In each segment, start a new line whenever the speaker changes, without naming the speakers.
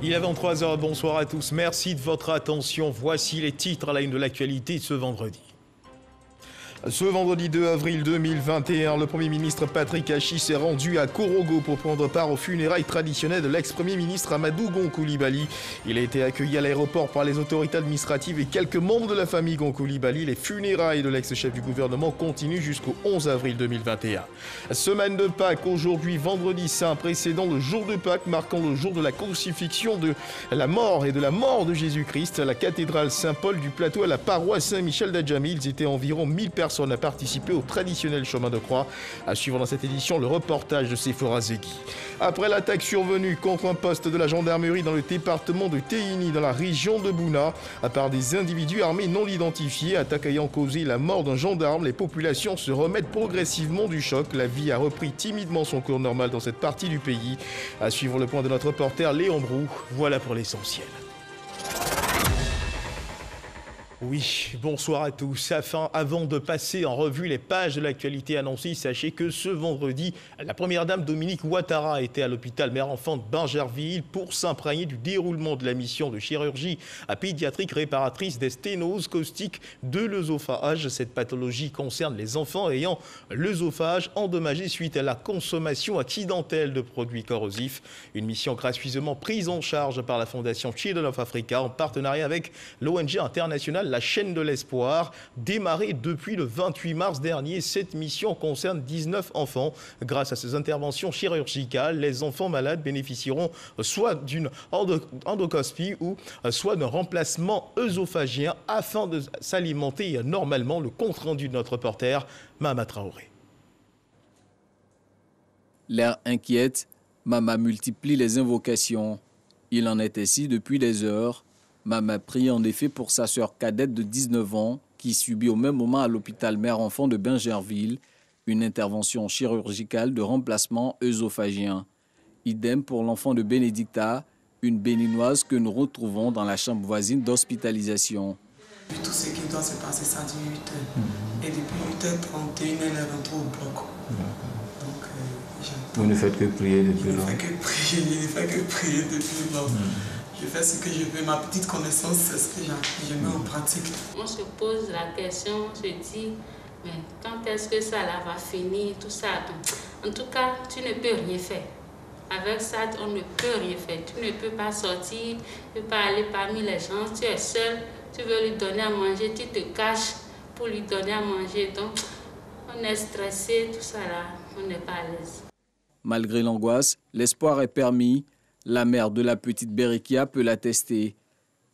Il est 23h, bonsoir à tous, merci de votre attention. Voici les titres à la une de l'actualité de ce vendredi. Ce vendredi 2 avril 2021, le Premier ministre Patrick Achi s'est rendu à Korogo pour prendre part aux funérailles traditionnelles de l'ex-Premier ministre Amadou Gon Coulibaly. Il a été accueilli à l'aéroport par les autorités administratives et quelques membres de la famille Gon Coulibaly. Les funérailles de l'ex-chef du gouvernement continuent jusqu'au 11 avril 2021. Semaine de Pâques, aujourd'hui vendredi saint, précédant le jour de Pâques, marquant le jour de la crucifixion, de la mort et de la mort de Jésus-Christ. À la cathédrale Saint-Paul du Plateau, à la paroisse Saint-Michel d'Adjamé, ils étaient environ 1000 personnes à participer au traditionnel chemin de croix. À suivre dans cette édition, le reportage de Sephora Zegui. Après l'attaque survenue contre un poste de la gendarmerie dans le département de Téhini, dans la région de Bouna, par des individus armés non identifiés, attaque ayant causé la mort d'un gendarme, les populations se remettent progressivement du choc. La vie a repris timidement son cours normal dans cette partie du pays. À suivre le point de notre reporter Léon Brou. Voilà pour l'essentiel. Oui, bonsoir à tous. Avant de passer en revue les pages de l'actualité annoncée, sachez que ce vendredi, la première dame Dominique Ouattara était à l'hôpital mère-enfant de Bingerville pour s'imprégner du déroulement de la mission de chirurgie pédiatrique réparatrice des sténoses caustiques de l'œsophage. Cette pathologie concerne les enfants ayant l'œsophage endommagé suite à la consommation accidentelle de produits corrosifs. Une mission gracieusement prise en charge par la Fondation Children of Africa en partenariat avec l'ONG internationale La Chaîne de l'Espoir. Démarrée depuis le 28 mars dernier, cette mission concerne 19 enfants. Grâce à ces interventions chirurgicales, les enfants malades bénéficieront soit d'une endoscopie ou soit d'un remplacement œsophagien afin de s'alimenter normalement. Le compte-rendu de notre reporter, Mama Traoré.
L'air inquiète, Mama multiplie les invocations. Il en est ainsi depuis des heures. Mama prie en effet pour sa sœur cadette de 19 ans qui subit au même moment à l'hôpital mère-enfant de Bingerville une intervention chirurgicale de remplacement œsophagien. Idem pour l'enfant de Bénédicta, une béninoise que nous retrouvons dans la chambre voisine d'hospitalisation.
Tout ce qui doit se passer, ça dure 8 heures. Et depuis 8h31, elle est rentrée au bloc. Donc,
vous ne faites que prier depuis longtemps.
Je ne fais que prier depuis longtemps. Je fais ce que je veux, ma petite connaissance, c'est ce que je mets en pratique.
On se pose la question, on se dit, mais quand est-ce que ça là va finir, tout ça. En tout cas, tu ne peux rien faire. Avec ça, on ne peut rien faire. Tu ne peux pas sortir, tu ne peux pas aller parmi les gens, tu es seul, tu veux lui donner à manger, tu te caches pour lui donner à manger. Donc, on est stressé, tout ça là, on n'est pas à l'aise.
Malgré l'angoisse, l'espoir est permis. La mère de la petite Berikia peut l'attester.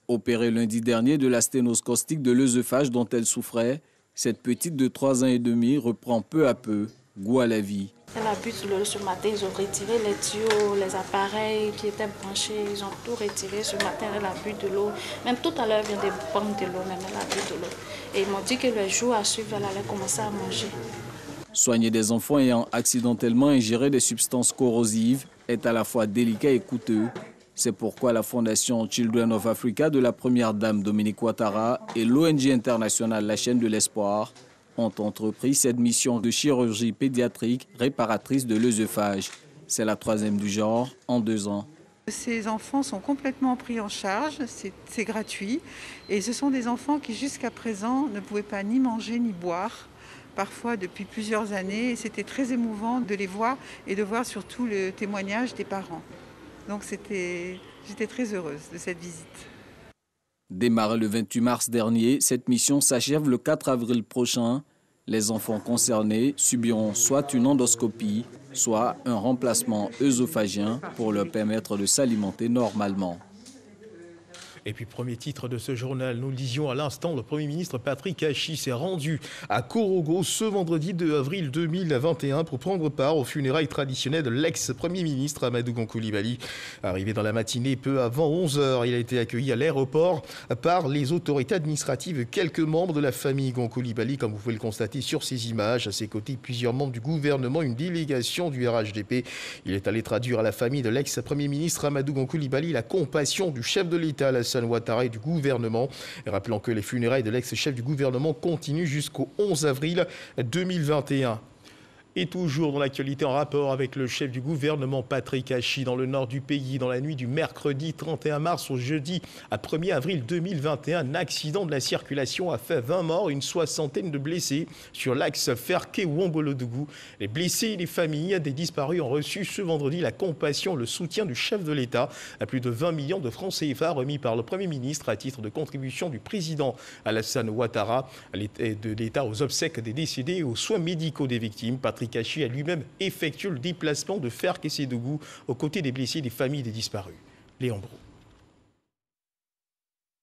Opérée lundi dernier de la sténose caustique de l'œsophage dont elle souffrait, cette petite de 3 ans et demi reprend peu à peu goût à la vie.
Elle a bu de l'eau ce matin, ils ont retiré les tuyaux, les appareils qui étaient branchés, ils ont tout retiré ce matin, elle a bu de l'eau. Même tout à l'heure, elle vient de prendre de l'eau, même elle a bu de l'eau. Et ils m'ont dit que le jour à suivre, elle allait commencer à manger.
Soigner des enfants ayant accidentellement ingéré des substances corrosives est à la fois délicat et coûteux. C'est pourquoi la Fondation Children of Africa de la première dame Dominique Ouattara et l'ONG internationale La Chaîne de l'Espoir ont entrepris cette mission de chirurgie pédiatrique réparatrice de l'œsophage. C'est la 3e du genre en 2 ans.
Ces enfants sont complètement pris en charge, c'est gratuit. Et ce sont des enfants qui jusqu'à présent ne pouvaient pas ni manger ni boire, parfois depuis plusieurs années. Et c'était très émouvant de les voir et de voir surtout le témoignage des parents. Donc j'étais très heureuse de cette visite.
Démarrée le 28 mars dernier, cette mission s'achève le 4 avril prochain. Les enfants concernés subiront soit une endoscopie, soit un remplacement œsophagien pour leur permettre de s'alimenter normalement.
Et puis, premier titre de ce journal, nous lisions à l'instant, le Premier ministre Patrick Achi s'est rendu à Korogo ce vendredi 2 avril 2021 pour prendre part aux funérailles traditionnelles de l'ex-Premier ministre Amadou Gon Coulibaly. Arrivé dans la matinée peu avant 11h, il a été accueilli à l'aéroport par les autorités administratives et quelques membres de la famille Gon Coulibaly, comme vous pouvez le constater sur ces images. À ses côtés, plusieurs membres du gouvernement, une délégation du RHDP. Il est allé traduire à la famille de l'ex-Premier ministre Amadou Gon Coulibaly la compassion du chef de l'État, Alassane Ouattara, et du gouvernement. Rappelant que les funérailles de l'ex-chef du gouvernement continuent jusqu'au 11 avril 2021. Et toujours dans l'actualité en rapport avec le chef du gouvernement Patrick Hachi, dans le nord du pays, dans la nuit du mercredi 31 mars au jeudi à 1er avril 2021, un accident de la circulation a fait 20 morts, une soixantaine de blessés sur l'axe Ferké-Ouangolodougou. Les blessés et les familles des disparus ont reçu ce vendredi la compassion, le soutien du chef de l'État à plus de 20 millions de francs CFA remis par le Premier ministre à titre de contribution du président Alassane Ouattara de l'État aux obsèques des décédés et aux soins médicaux des victimes. Patrick Hachi a lui-même effectué le déplacement de Ferké-Sédougou aux côtés des blessés et des familles des disparus. Léon Brou.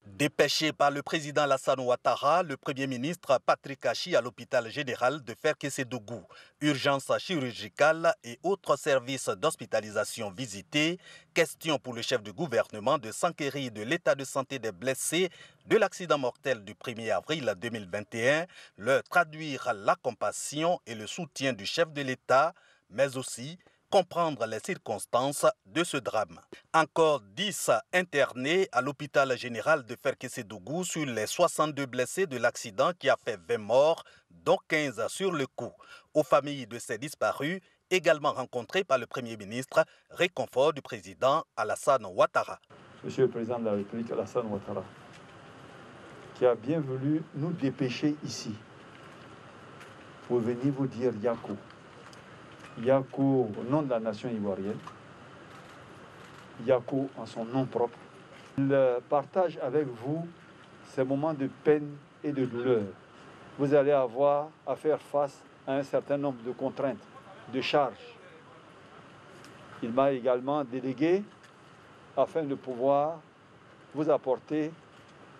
Dépêché par le président Alassane Ouattara, le Premier ministre Patrick Hachi à l'hôpital général de Ferké-Sédougou. Urgence chirurgicale et autres services d'hospitalisation visités. Question pour le chef du gouvernement de s'enquérir de l'état de santé des blessés de l'accident mortel du 1er avril 2021, leur traduire la compassion et le soutien du chef de l'État, mais aussi comprendre les circonstances de ce drame. Encore 10 internés à l'hôpital général de Ferké-Sédougou sur les 62 blessés de l'accident qui a fait 20 morts, dont 15 sur le coup. Aux familles de ces disparus, également rencontrées par le Premier ministre, réconfort du président Alassane Ouattara.
Monsieur le Président de la République Alassane Ouattara, qui a bien voulu nous dépêcher ici pour venir vous dire Yako. Yako au nom de la nation ivoirienne, Yako en son nom propre. Il partage avec vous ces moments de peine et de douleur. Vous allez avoir à faire face à un certain nombre de contraintes, de charges. Il m'a également délégué afin de pouvoir vous apporter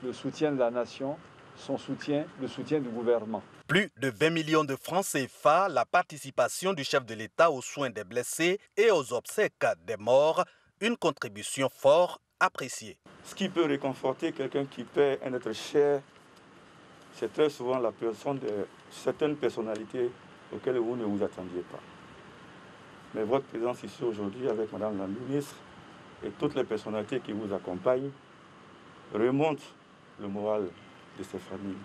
le soutien de la nation, son soutien, le soutien du gouvernement.
Plus de 20 millions de francs CFA, la participation du chef de l'État aux soins des blessés et aux obsèques des morts, une contribution fort appréciée.
Ce qui peut réconforter quelqu'un qui perd un être cher, c'est très souvent la personne de certaines personnalités auxquelles vous ne vous attendiez pas. Mais votre présence ici aujourd'hui avec Madame la ministre et toutes les personnalités qui vous accompagnent remonte le moral de ces familles.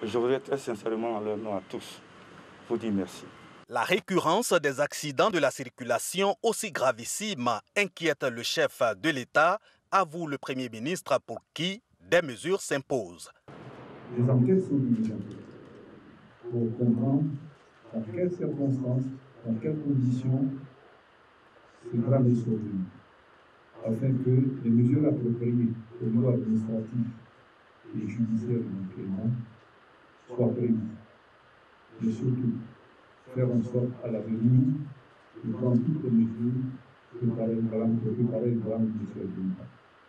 Je voudrais très sincèrement, en leur nom à tous, vous dire merci.
La récurrence des accidents de la circulation aussi gravissime inquiète le chef de l'État, avoue le Premier ministre pour qui des mesures s'imposent.
Les enquêtes sont diligentées pour comprendre dans quelles circonstances, dans quelles conditions ce drame est survenu, afin que les mesures appropriées au niveau administratif et judiciaire éventuellement soient prises. Et surtout, faire en sorte à l'avenir de prendre toutes les mesures pour préparer le drame de ce événement.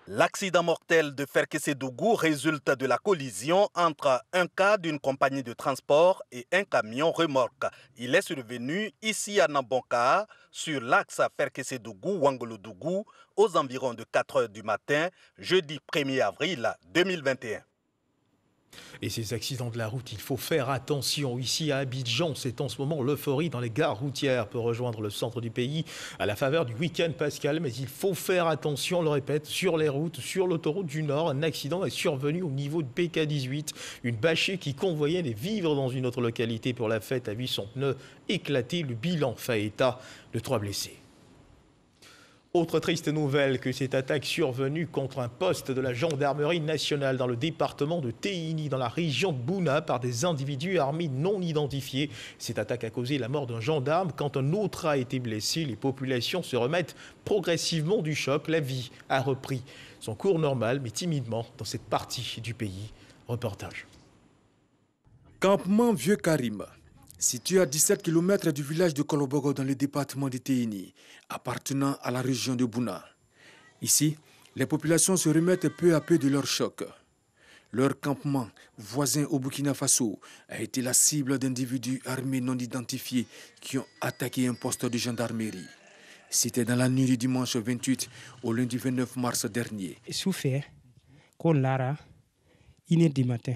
L'accident mortel de Ferké-Sédougou résulte de la collision entre un cas d'une compagnie de transport et un camion remorque. Il est survenu ici à Nambonka, sur l'axe Ferké-Sédougou-Ouangolodougou, aux environs de 4 h du matin, jeudi 1er avril 2021.
Et ces accidents de la route, il faut faire attention. Ici à Abidjan, c'est en ce moment l'euphorie dans les gares routières pour rejoindre le centre du pays à la faveur du week-end pascal. Mais il faut faire attention, on le répète, sur les routes, sur l'autoroute du Nord. Un accident est survenu au niveau de PK18. Une bâchée qui convoyait des vivres dans une autre localité pour la fête a vu son pneu éclater. Le bilan fait état de 3 blessés. Autre triste nouvelle que cette attaque survenue contre un poste de la gendarmerie nationale dans le département de Téhini, dans la région de Bouna, par des individus armés non identifiés. Cette attaque a causé la mort d'un gendarme. Quand un autre a été blessé, les populations se remettent progressivement du choc. La vie a repris son cours normal, mais timidement, dans cette partie du pays. Reportage.
Campement Vieux Karim. Situé à 17 km du village de Kolobogo dans le département de Téhini, appartenant à la région de Bouna. Ici, les populations se remettent peu à peu de leur choc. Leur campement, voisin au Burkina Faso, a été la cible d'individus armés non identifiés qui ont attaqué un poste de gendarmerie. C'était dans la nuit du dimanche 28 au lundi 29 mars dernier.
Souffert, Kolara, 1h du matin.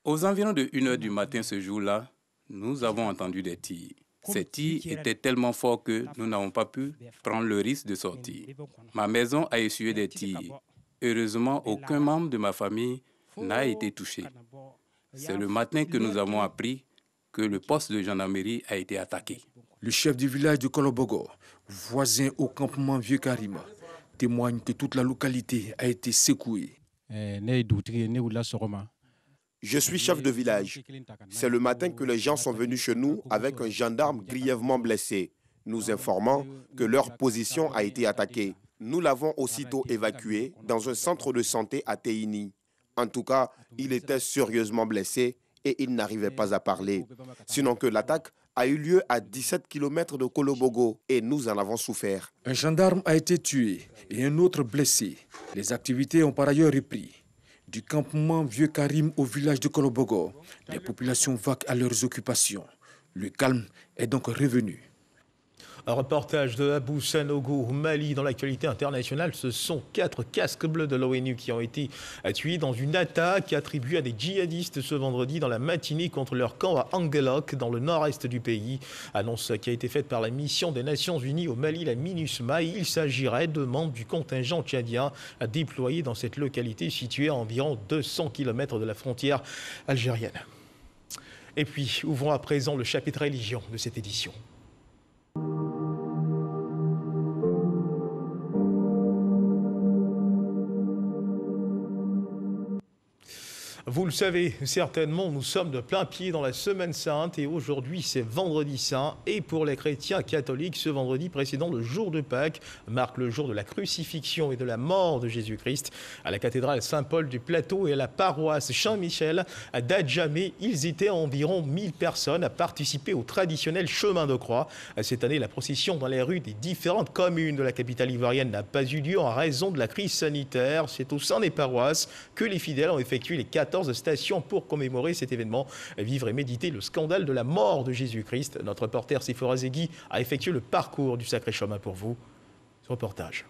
Aux environs de 1h du matin ce jour-là, nous avons entendu des tirs. Ces tirs étaient tellement forts que nous n'avons pas pu prendre le risque de sortir. Ma maison a essuyé des tirs. Heureusement, aucun membre de ma famille n'a été touché. C'est le matin que nous avons appris que le poste de gendarmerie a été attaqué.
Le chef du village de Kolobogo, voisin au campement Vieux Karima, témoigne que toute la localité a été secouée.
Je suis chef de village. C'est le matin que les gens sont venus chez nous avec un gendarme grièvement blessé, nous informant que leur position a été attaquée. Nous l'avons aussitôt évacué dans un centre de santé à Teini. En tout cas, il était sérieusement blessé et il n'arrivait pas à parler. Sinon que l'attaque a eu lieu à 17 km de Kolobogo et nous en avons souffert.
Un gendarme a été tué et un autre blessé. Les activités ont par ailleurs repris. Du campement Vieux Karim au village de Kolobogo, les populations vaquent à leurs occupations. Le calme est donc revenu.
Un reportage de Abou Sanogo au Mali. Dans l'actualité internationale, ce sont 4 casques bleus de l'ONU qui ont été tués dans une attaque attribuée à des djihadistes ce vendredi dans la matinée contre leur camp à Angelok, dans le nord-est du pays. Annonce qui a été faite par la mission des Nations Unies au Mali, la MINUSMA. Il s'agirait de membres du contingent tchadien déployé dans cette localité située à environ 200 km de la frontière algérienne. Et puis, ouvrons à présent le chapitre religion de cette édition. Vous le savez certainement, nous sommes de plein pied dans la Semaine Sainte et aujourd'hui c'est Vendredi Saint. Et pour les chrétiens catholiques, ce vendredi précédent le jour de Pâques marque le jour de la crucifixion et de la mort de Jésus-Christ. À la cathédrale Saint-Paul du Plateau et à la paroisse Saint-Michel à Dadjamé, ils étaient environ 1000 personnes à participer au traditionnel chemin de croix. Cette année, la procession dans les rues des différentes communes de la capitale ivoirienne n'a pas eu lieu en raison de la crise sanitaire. C'est au sein des paroisses que les fidèles ont effectué les 14 stations pour commémorer cet événement. Vivre et méditer le scandale de la mort de Jésus-Christ. Notre reporter Sephora Zegui a effectué le parcours du Sacré Chemin pour vous. Ce reportage.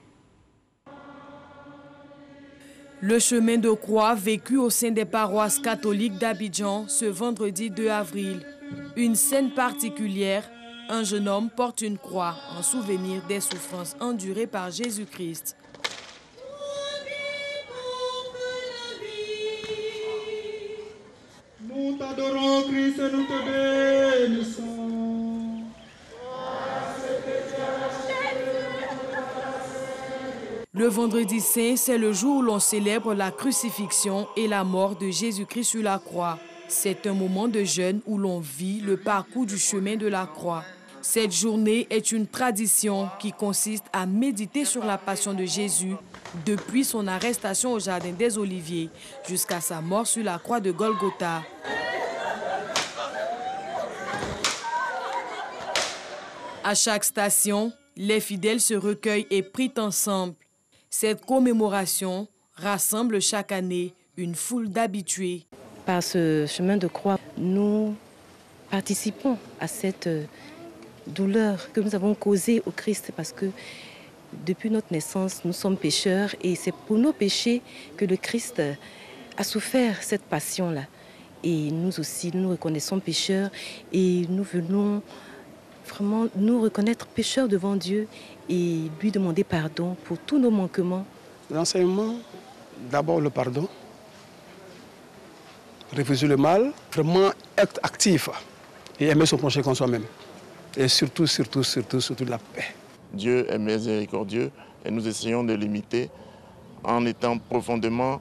Le chemin de croix vécu au sein des paroisses catholiques d'Abidjan ce vendredi 2 avril. Une scène particulière, un jeune homme porte une croix en souvenir des souffrances endurées par Jésus-Christ.
Nous t'adorons, Christ, et nous te bénissons.
Le vendredi saint, c'est le jour où l'on célèbre la crucifixion et la mort de Jésus-Christ sur la croix. C'est un moment de jeûne où l'on vit le parcours du chemin de la croix. Cette journée est une tradition qui consiste à méditer sur la passion de Jésus depuis son arrestation au Jardin des Oliviers jusqu'à sa mort sur la croix de Golgotha. À chaque station, les fidèles se recueillent et prient ensemble. Cette commémoration rassemble chaque année une foule d'habitués.
Par ce chemin de croix, nous participons à cette douleur que nous avons causée au Christ parce que depuis notre naissance, nous sommes pécheurs et c'est pour nos péchés que le Christ a souffert cette passion-là. Et nous aussi, nous reconnaissons pécheurs et nous venons vraiment nous reconnaître pécheurs devant Dieu et lui demander pardon pour tous nos manquements.
L'enseignement, d'abord le pardon, refuser le mal, vraiment être actif et aimer son prochain comme soi-même. Et surtout la paix.
Dieu est miséricordieux et nous essayons de l'imiter en étant profondément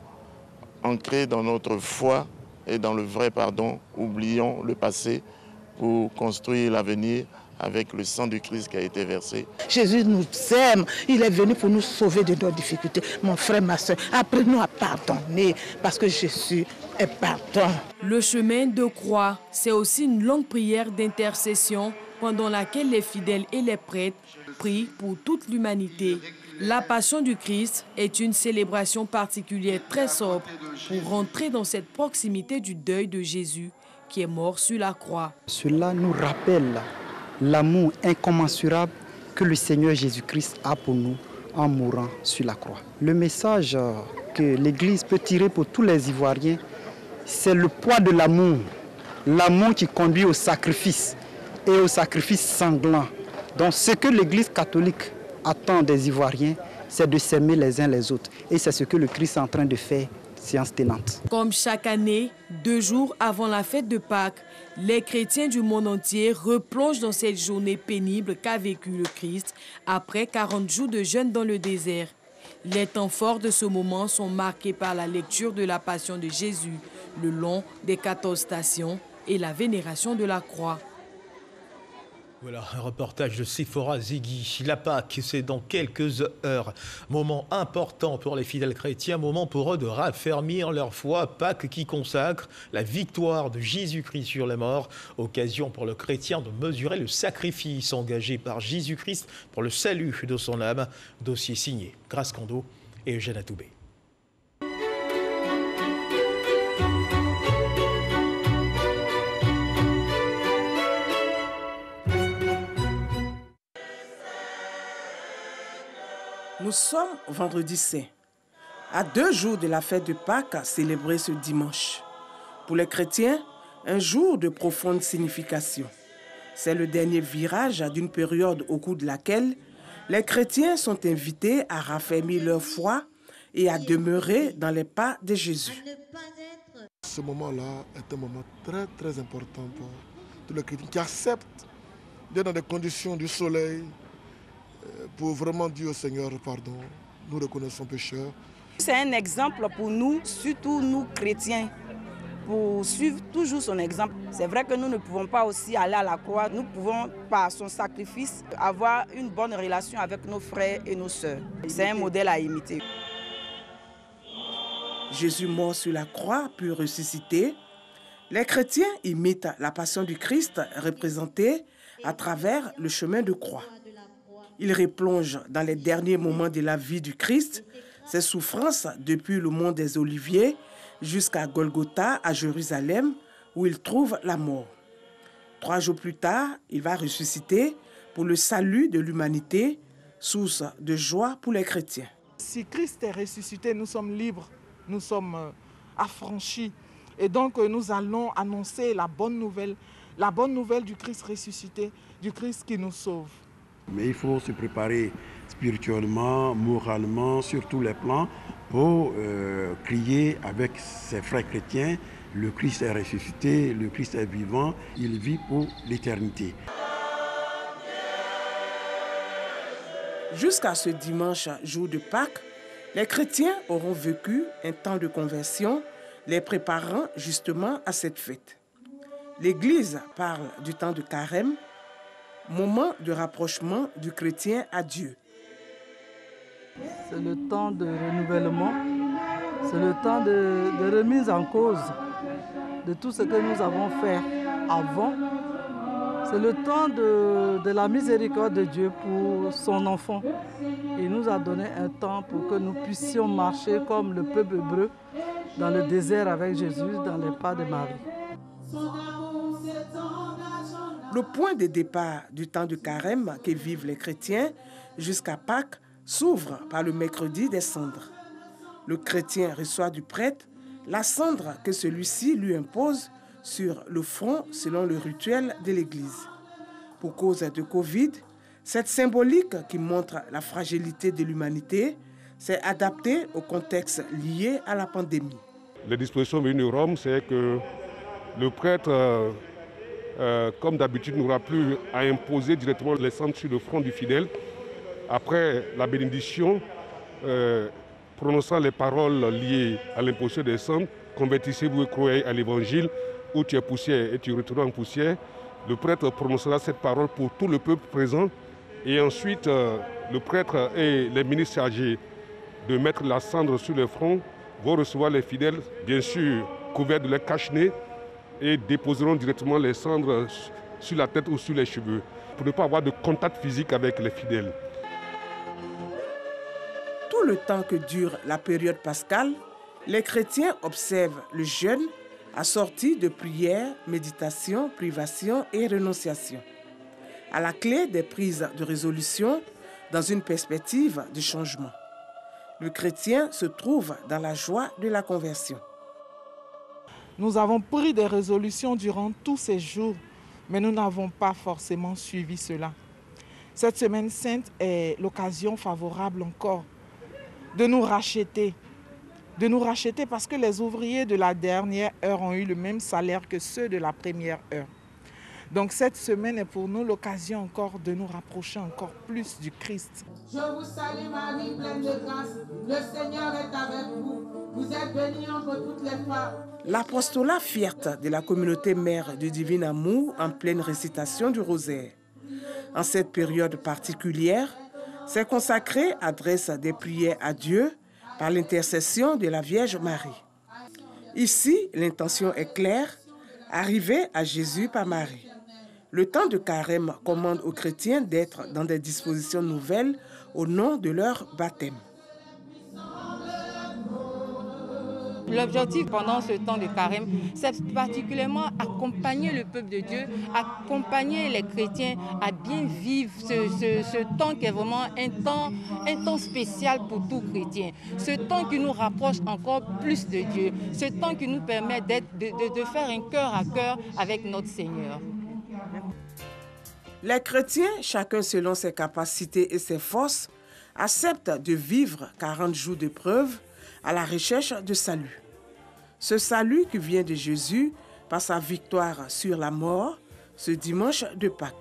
ancrés dans notre foi et dans le vrai pardon. Oublions le passé pour construire l'avenir avec le sang du Christ qui a été versé.
Jésus nous aime, il est venu pour nous sauver de nos difficultés. Mon frère, ma soeur, apprenons à pardonner parce que Jésus est pardon.
Le chemin de croix, c'est aussi une longue prière d'intercession pendant laquelle les fidèles et les prêtres prient pour toute l'humanité. La Passion du Christ est une célébration particulière très sobre pour rentrer dans cette proximité du deuil de Jésus qui est mort sur la croix.
Cela nous rappelle l'amour incommensurable que le Seigneur Jésus-Christ a pour nous en mourant sur la croix. Le message que l'Église peut tirer pour tous les Ivoiriens, c'est le poids de l'amour. L'amour qui conduit au sacrifice et au sacrifice sanglant. Donc ce que l'Église catholique attend des Ivoiriens, c'est de s'aimer les uns les autres. Et c'est ce que le Christ est en train de faire, séance tenante.
Comme chaque année, 2 jours avant la fête de Pâques, les chrétiens du monde entier replongent dans cette journée pénible qu'a vécu le Christ après 40 jours de jeûne dans le désert. Les temps forts de ce moment sont marqués par la lecture de la Passion de Jésus, le long des 14 stations et la vénération de la croix.
Voilà, un reportage de Sephora Zegui. La Pâque, c'est dans quelques heures. Moment important pour les fidèles chrétiens, moment pour eux de raffermir leur foi. Pâque qui consacre la victoire de Jésus-Christ sur la mort. Occasion pour le chrétien de mesurer le sacrifice engagé par Jésus-Christ pour le salut de son âme. Dossier signé Grace Cando et Eugène Atoubé.
Nous sommes vendredi saint, à 2 jours de la fête de Pâques célébrée ce dimanche. Pour les chrétiens, un jour de profonde signification. C'est le dernier virage d'une période au cours de laquelle les chrétiens sont invités à raffermir leur foi et à demeurer dans les pas de Jésus.
Ce moment-là est un moment très très important pour tous les chrétiens qui acceptent d'être dans des conditions du soleil, pour vraiment dire au Seigneur, pardon, nous reconnaissons pécheurs.
C'est un exemple pour nous, surtout nous chrétiens, pour suivre toujours son exemple. C'est vrai que nous ne pouvons pas aussi aller à la croix, nous pouvons par son sacrifice avoir une bonne relation avec nos frères et nos sœurs. C'est un modèle à imiter.
Jésus mort sur la croix puis ressuscité, les chrétiens imitent la passion du Christ représentée à travers le chemin de croix. Il replonge dans les derniers moments de la vie du Christ, ses souffrances depuis le mont des Oliviers jusqu'à Golgotha à Jérusalem où il trouve la mort. 3 jours plus tard, il va ressusciter pour le salut de l'humanité, source de joie pour les chrétiens.
Si Christ est ressuscité, nous sommes libres, nous sommes affranchis. Et donc nous allons annoncer la bonne nouvelle du Christ ressuscité, du Christ qui nous sauve.
Mais il faut se préparer spirituellement, moralement, sur tous les plans, pour crier avec ses frères chrétiens, le Christ est ressuscité, le Christ est vivant, il vit pour l'éternité.
Jusqu'à ce dimanche, jour de Pâques, les chrétiens auront vécu un temps de conversion, les préparant justement à cette fête. L'Église parle du temps de carême, moment de rapprochement du chrétien à Dieu.
C'est le temps de renouvellement, c'est le temps de remise en cause de tout ce que nous avons fait avant. C'est le temps de la miséricorde de Dieu pour son enfant. Il nous a donné un temps pour que nous puissions marcher comme le peuple hébreu dans le désert avec Jésus, dans les pas de Marie.
Le point de départ du temps de carême que vivent les chrétiens jusqu'à Pâques s'ouvre par le mercredi des cendres. Le chrétien reçoit du prêtre la cendre que celui-ci lui impose sur le front selon le rituel de l'Église. Pour cause de Covid, cette symbolique qui montre la fragilité de l'humanité s'est adaptée au contexte lié à la pandémie.
Les dispositions venues de Rome, c'est que le prêtre, comme d'habitude, n'aura plus à imposer directement les cendres sur le front du fidèle. Après la bénédiction, prononçant les paroles liées à l'imposition des cendres, convertissez-vous et croyez à l'évangile, où tu es poussière et tu retournes en poussière. Le prêtre prononcera cette parole pour tout le peuple présent. Et ensuite, le prêtre et les ministres chargés de mettre la cendre sur le front vont recevoir les fidèles, bien sûr couverts de leur cache-nez, et déposeront directement les cendres sur la tête ou sur les cheveux, pour ne pas avoir de contact physique avec les fidèles.
Tout le temps que dure la période pascale, les chrétiens observent le jeûne assorti de prières, méditation, privation et renonciation. À la clé des prises de résolution dans une perspective de changement. Le chrétien se trouve dans la joie de la conversion.
Nous avons pris des résolutions durant tous ces jours, mais nous n'avons pas forcément suivi cela. Cette semaine sainte est l'occasion favorable encore de nous racheter. De nous racheter parce que les ouvriers de la dernière heure ont eu le même salaire que ceux de la première heure. Donc cette semaine est pour nous l'occasion encore de nous rapprocher encore plus du Christ.
Je vous salue Marie, pleine de grâce. Le Seigneur est avec vous. Vous êtes bénie entre toutes les femmes.
L'apostolat Fierte de la communauté mère du Divin Amour en pleine récitation du rosaire. En cette période particulière, ces consacrés adressent des prières à Dieu par l'intercession de la Vierge Marie. Ici, l'intention est claire, arriver à Jésus par Marie. Le temps de carême commande aux chrétiens d'être dans des dispositions nouvelles au nom de leur baptême.
L'objectif pendant ce temps de carême, c'est particulièrement accompagner le peuple de Dieu, accompagner les chrétiens à bien vivre ce temps qui est vraiment un temps spécial pour tout chrétien. Ce temps qui nous rapproche encore plus de Dieu, ce temps qui nous permet de faire un cœur à cœur avec notre Seigneur.
Les chrétiens, chacun selon ses capacités et ses forces, acceptent de vivre 40 jours de preuve à la recherche de salut. Ce salut qui vient de Jésus par sa victoire sur la mort ce dimanche de Pâques.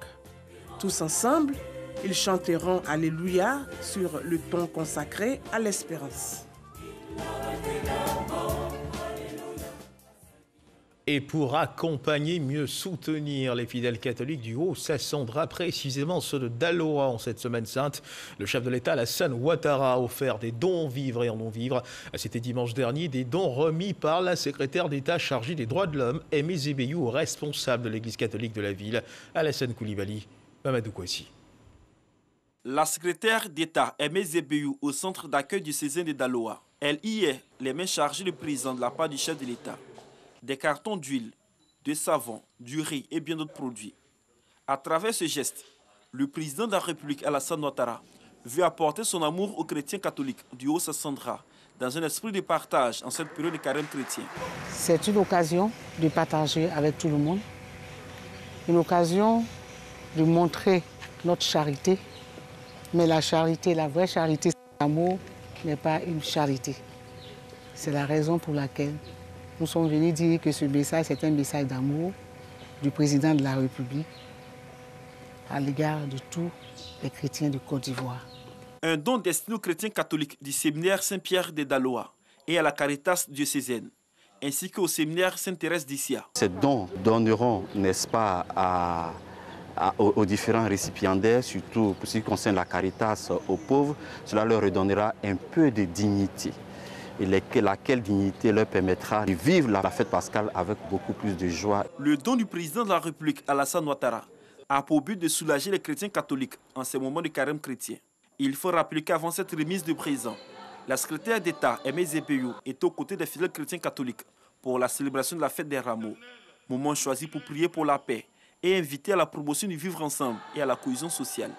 Tous ensemble, ils chanteront Alléluia sur le ton consacré à l'espérance.
Et pour accompagner, mieux soutenir les fidèles catholiques du Haut-Sassandra, précisément ceux de Daloa en cette semaine sainte, le chef de l'État, Alassane Ouattara, a offert des dons vivres et en non-vivres. C'était dimanche dernier, des dons remis par la secrétaire d'État chargée des droits de l'homme, Aimé Zébéiou, responsable de l'Église catholique de la ville, Alassane Koulibaly, Mamadou Kouassi.
La secrétaire d'État Aimé Zébéiou au centre d'accueil du César de Daloa. Elle y est les mains chargées de prison de la part du chef de l'État. Des cartons d'huile, de savon, du riz et bien d'autres produits. À travers ce geste, le président de la République, Alassane Ouattara, veut apporter son amour aux chrétiens catholiques du Haut-Sassandra dans un esprit de partage en cette période de carême chrétien.
C'est une occasion de partager avec tout le monde, une occasion de montrer notre charité, mais la charité, la vraie charité, l'amour n'est pas une charité. C'est la raison pour laquelle nous sommes venus dire que ce message, c'est un message d'amour du président de la République à l'égard de tous les chrétiens de Côte d'Ivoire.
Un don destiné aux chrétiens catholiques du séminaire Saint-Pierre de Daloa et à la Caritas diocésaine, ainsi qu'au séminaire Sainte-Thérèse d'Issia.
Ces dons donneront, n'est-ce pas, aux différents récipiendaires, surtout pour ce qui concerne la Caritas aux pauvres, cela leur redonnera un peu de dignité. Et laquelle dignité leur permettra de vivre la fête pascale avec beaucoup plus de joie.
Le don du président de la République, Alassane Ouattara, a pour but de soulager les chrétiens catholiques en ces moments de carême chrétien. Il faut rappeler qu'avant cette remise de présent, la secrétaire d'État, Aimé Zébéiou, est aux côtés des fidèles chrétiens catholiques pour la célébration de la fête des rameaux, moment choisi pour prier pour la paix et inviter à la promotion du vivre ensemble et à la cohésion sociale.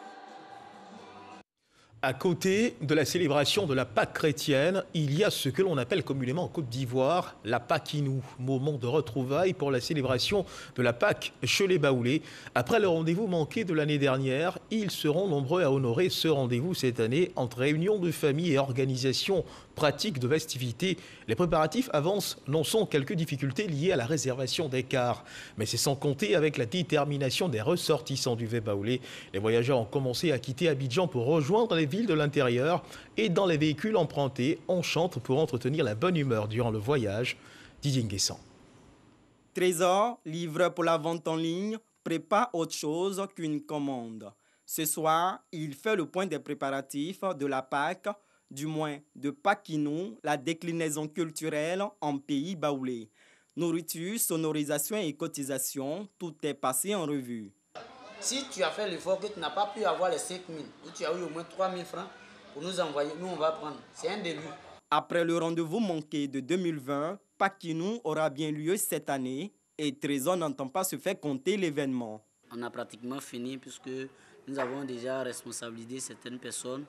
À côté de la célébration de la Pâque chrétienne, il y a ce que l'on appelle communément en Côte d'Ivoire la Pakinou, moment de retrouvailles pour la célébration de la Pâque chez les Baoulés. Après le rendez-vous manqué de l'année dernière, ils seront nombreux à honorer ce rendez-vous cette année entre réunions de famille et organisations pratiques de festivités. Les préparatifs avancent, non sans quelques difficultés liées à la réservation des cars. Mais c'est sans compter avec la détermination des ressortissants du Baoulé. Les voyageurs ont commencé à quitter Abidjan pour rejoindre les villes de l'intérieur et dans les véhicules empruntés, on chante pour entretenir la bonne humeur durant le voyage. Didier Nguessan.
Trésor, livre pour la vente en ligne, prépare autre chose qu'une commande. Ce soir, il fait le point des préparatifs de la Pâque, du moins de Pakinou, la déclinaison culturelle en pays baoulé. Nourriture, sonorisation et cotisation, tout est passé en revue.
Si tu as fait l'effort que tu n'as pas pu avoir les 5 000, ou tu as eu au moins 3 000 francs pour nous envoyer, nous on va prendre. C'est un début.
Après le rendez-vous manqué de 2020, Pakinou aura bien lieu cette année et Trésor n'entend pas se faire compter l'événement.
On a pratiquement fini puisque nous avons déjà responsabilisé certaines personnes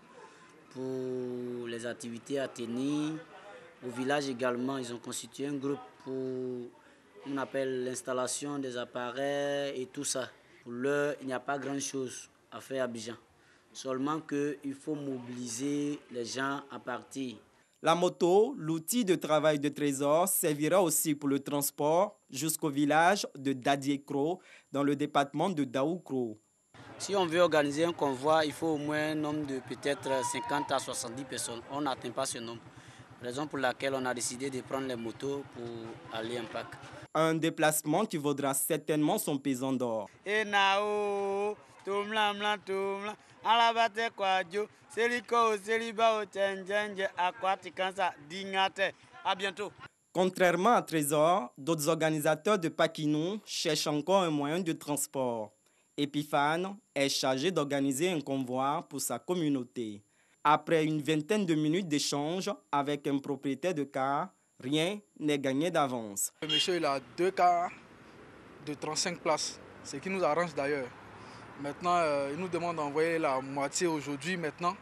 pour les activités à tenir. Au village également, ils ont constitué un groupe pour, on appelle l'installation des appareils et tout ça. Pour l'heure, il n'y a pas grand-chose à faire à Abidjan. Seulement qu'il faut mobiliser les gens à partir.
La moto, l'outil de travail de Trésor, servira aussi pour le transport jusqu'au village de Dadiekro, dans le département de Daoukro.
Si on veut organiser un convoi, il faut au moins un nombre de peut-être 50 à 70 personnes. On n'atteint pas ce nombre. Raison pour laquelle on a décidé de prendre les motos pour aller en Pâques.
Un déplacement qui vaudra certainement son pesant d'or.
À bientôt.
Contrairement à Trésor, d'autres organisateurs de Paquinou cherchent encore un moyen de transport. Epiphane est chargé d'organiser un convoi pour sa communauté. Après une vingtaine de minutes d'échange avec un propriétaire de car, rien n'est gagné d'avance.
Le monsieur il a 2 cars de 35 places, ce qui nous arrange d'ailleurs. Maintenant, il nous demande d'envoyer la moitié aujourd'hui maintenant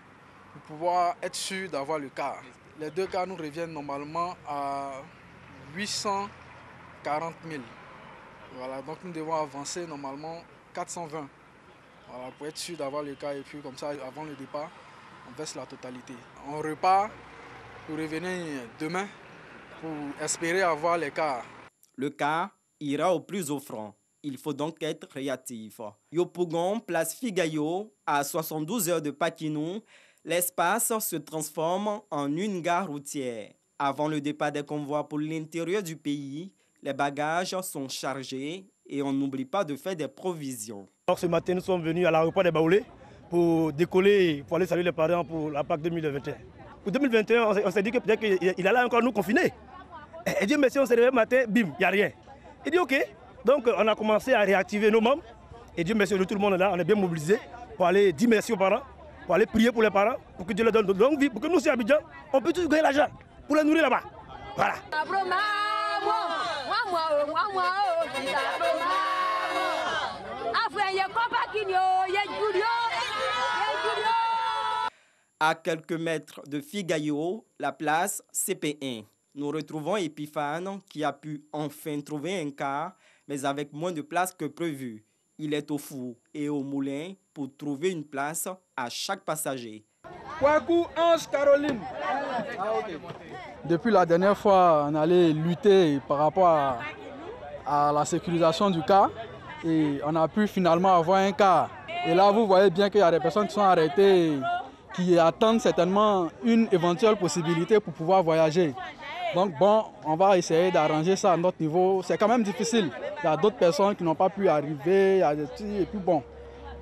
pour pouvoir être sûr d'avoir le car. Les 2 cars nous reviennent normalement à 840 000. Voilà, donc nous devons avancer normalement 420. Voilà, pour être sûr d'avoir le car et puis comme ça, avant le départ, on verse la totalité. On repart pour revenir demain pour espérer avoir les cars.
Le car ira au plus offrant. Il faut donc être créatif. Yopougon, place Figayo, à 72 heures de Paquinou, l'espace se transforme en une gare routière. Avant le départ des convois pour l'intérieur du pays, les bagages sont chargés et on n'oublie pas de faire des provisions.
Alors, ce matin, nous sommes venus à l'aéroport des Baoulés pour décoller, pour aller saluer les parents pour la Pâques 2021. Pour 2021, on s'est dit que peut-être qu'il allait encore nous confiner. Et Dieu merci, on s'est réveillé le matin, bim, il n'y a rien. Il dit OK. Donc on a commencé à réactiver nos membres. Et Dieu merci, tout le monde est là, on est bien mobilisés pour aller dire merci aux parents, pour aller prier pour les parents, pour que Dieu leur donne de longue vie, pour que nous aussi à Abidjan, on peut tous gagner l'argent pour les nourrir là-bas. Voilà.
À quelques mètres de Figayo, la place CP1. Nous retrouvons Epiphane qui a pu enfin trouver un car, mais avec moins de place que prévu. Il est au four et au moulin pour trouver une place à chaque passager.
Kwaku Ange Caroline. Depuis la dernière fois, on allait lutter par rapport à la sécurisation du car et on a pu finalement avoir un car. Et là, vous voyez bien qu'il y a des personnes qui sont arrêtées, qui attendent certainement une éventuelle possibilité pour pouvoir voyager. Donc bon, on va essayer d'arranger ça à notre niveau. C'est quand même difficile. Il y a d'autres personnes qui n'ont pas pu arriver, et puis bon,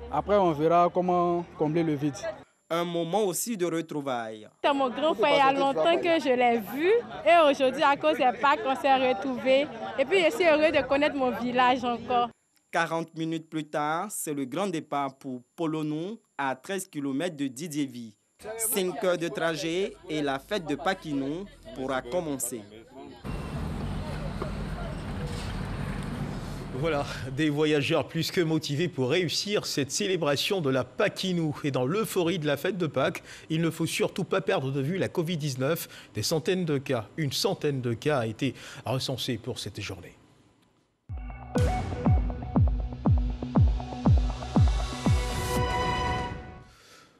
après on verra comment combler le vide.
Un moment aussi de retrouvailles.
C'est mon grand frère, il y a longtemps que je l'ai vu. Et aujourd'hui, à cause des Pâques, on s'est retrouvés. Et puis je suis heureux de connaître mon village encore.
40 minutes plus tard, c'est le grand départ pour Polonou, à 13 km de Didiéville. 5 heures de trajet et la fête de Paquinou pourra commencer.
Voilà, des voyageurs plus que motivés pour réussir cette célébration de la Paquinou. Et dans l'euphorie de la fête de Pâques, il ne faut surtout pas perdre de vue la Covid-19. Des centaines de cas, une centaine de cas a été recensé pour cette journée.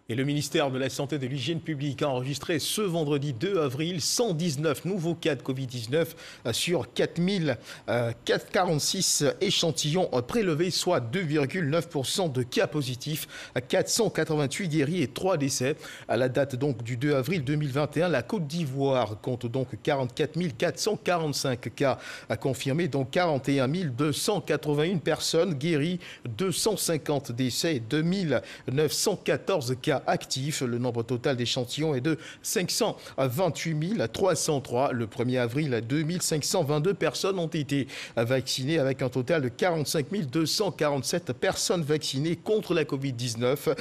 Et le ministère de la Santé et de l'Hygiène publique a enregistré ce vendredi 2 avril 119 nouveaux cas de Covid-19 sur 4046 échantillons prélevés, soit 2,9% de cas positifs, 488 guéris et 3 décès. À la date donc du 2 avril 2021, la Côte d'Ivoire compte donc 44 445 cas confirmés, dont 41 281 personnes guéries, 250 décès et 2914 cas actifs. Le nombre total d'échantillons est de 528 303. Le 1er avril, 2522 personnes ont été vaccinées avec un total de 45 247 personnes vaccinées contre la Covid-19.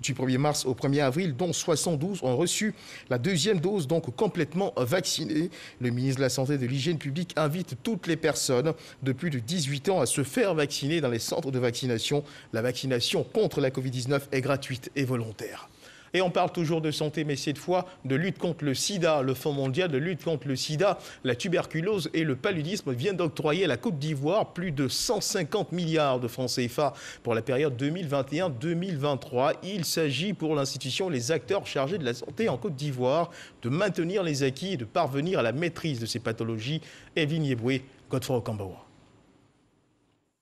Du 1er mars au 1er avril, dont 72 ont reçu la deuxième dose, donc complètement vaccinées. Le ministre de la Santé et de l'Hygiène publique invite toutes les personnes de plus de 18 ans à se faire vacciner dans les centres de vaccination. La vaccination contre la Covid-19 est gratuite et volontaire. Et on parle toujours de santé, mais cette fois de lutte contre le sida. Le Fonds mondial de lutte contre le sida, la tuberculose et le paludisme vient d'octroyer à la Côte d'Ivoire plus de 150 milliards de francs CFA pour la période 2021-2023. Il s'agit pour l'institution, les acteurs chargés de la santé en Côte d'Ivoire, de maintenir les acquis et de parvenir à la maîtrise de ces pathologies. Evelyne Yeboué, Godefroy Okambawa.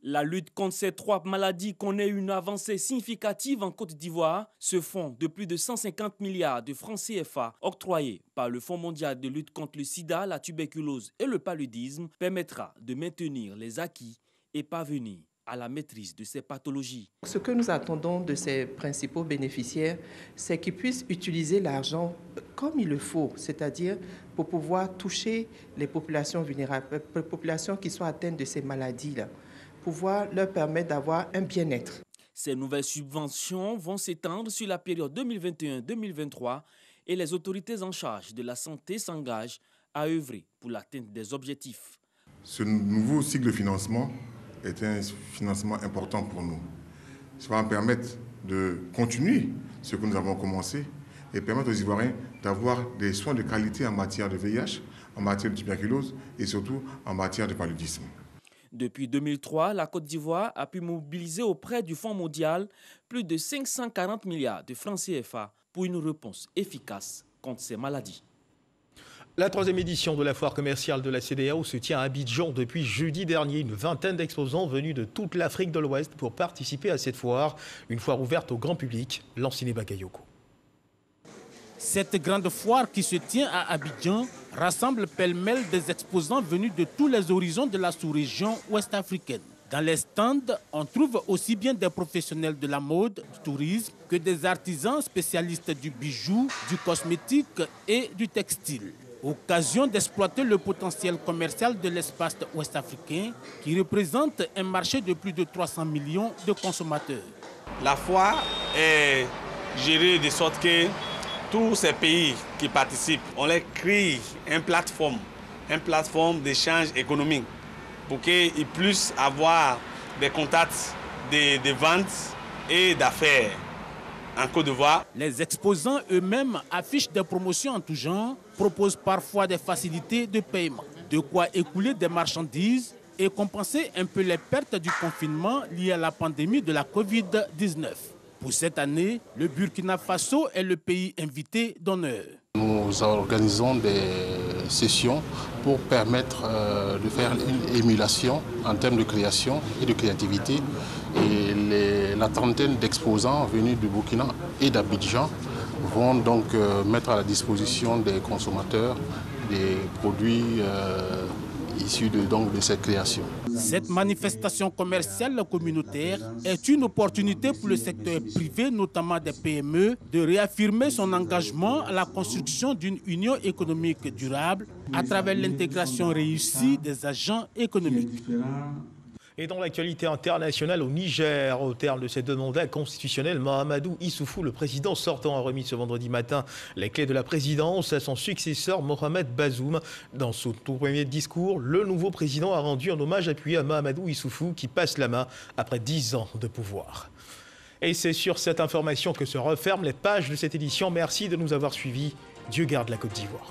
La lutte contre ces trois maladies connaît une avancée significative en Côte d'Ivoire. Ce fonds de plus de 150 milliards de francs CFA octroyé par le Fonds mondial de lutte contre le sida, la tuberculose et le paludisme permettra de maintenir les acquis et parvenir à la maîtrise de ces pathologies.
Ce que nous attendons de ces principaux bénéficiaires, c'est qu'ils puissent utiliser l'argent comme il le faut, c'est-à-dire pour pouvoir toucher les populations vulnérables, les populations qui sont atteintes de ces maladies-là, pouvoir leur permettre d'avoir un bien-être.
Ces nouvelles subventions vont s'étendre sur la période 2021-2023 et les autorités en charge de la santé s'engagent à œuvrer pour l'atteinte des objectifs.
Ce nouveau cycle de financement est un financement important pour nous. Ça va permettre de continuer ce que nous avons commencé et permettre aux Ivoiriens d'avoir des soins de qualité en matière de VIH, en matière de tuberculose et surtout en matière de paludisme.
Depuis 2003, la Côte d'Ivoire a pu mobiliser auprès du Fonds mondial plus de 540 milliards de francs CFA pour une réponse efficace contre ces maladies.
La troisième édition de la foire commerciale de la CEDEAO se tient à Abidjan depuis jeudi dernier. Une vingtaine d'exposants venus de toute l'Afrique de l'Ouest pour participer à cette foire. Une foire ouverte au grand public, Lanciné Bakayoko.
Cette grande foire qui se tient à Abidjan rassemble pêle-mêle des exposants venus de tous les horizons de la sous-région ouest-africaine. Dans les stands, on trouve aussi bien des professionnels de la mode, du tourisme, que des artisans spécialistes du bijou, du cosmétique et du textile. Occasion d'exploiter le potentiel commercial de l'espace ouest-africain qui représente un marché de plus de 300 millions de consommateurs.
La foire est gérée de sorte que tous ces pays qui participent, on les crée une plateforme d'échange économique pour qu'ils puissent avoir des contacts de vente et d'affaires en Côte d'Ivoire.
Les exposants eux-mêmes affichent des promotions en tout genre, proposent parfois des facilités de paiement, de quoi écouler des marchandises et compenser un peu les pertes du confinement liées à la pandémie de la Covid-19. Pour cette année, le Burkina Faso est le pays invité d'honneur.
Nous organisons des sessions pour permettre de faire une émulation en termes de création et de créativité. Et la trentaine d'exposants venus du Burkina et d'Abidjan vont donc mettre à la disposition des consommateurs des produits issus de cette création.
Cette manifestation commerciale communautaire est une opportunité pour le secteur privé, notamment des PME, de réaffirmer son engagement à la construction d'une union économique durable à travers l'intégration réussie des agents économiques.
Et dans l'actualité internationale au Niger, au terme de ces deux mandats constitutionnels, Mahamadou Issoufou, le président sortant, a remis ce vendredi matin les clés de la présidence à son successeur Mohamed Bazoum. Dans son tout premier discours, le nouveau président a rendu un hommage appuyé à Mahamadou Issoufou qui passe la main après 10 ans de pouvoir. Et c'est sur cette information que se referment les pages de cette édition. Merci de nous avoir suivis. Dieu garde la Côte d'Ivoire.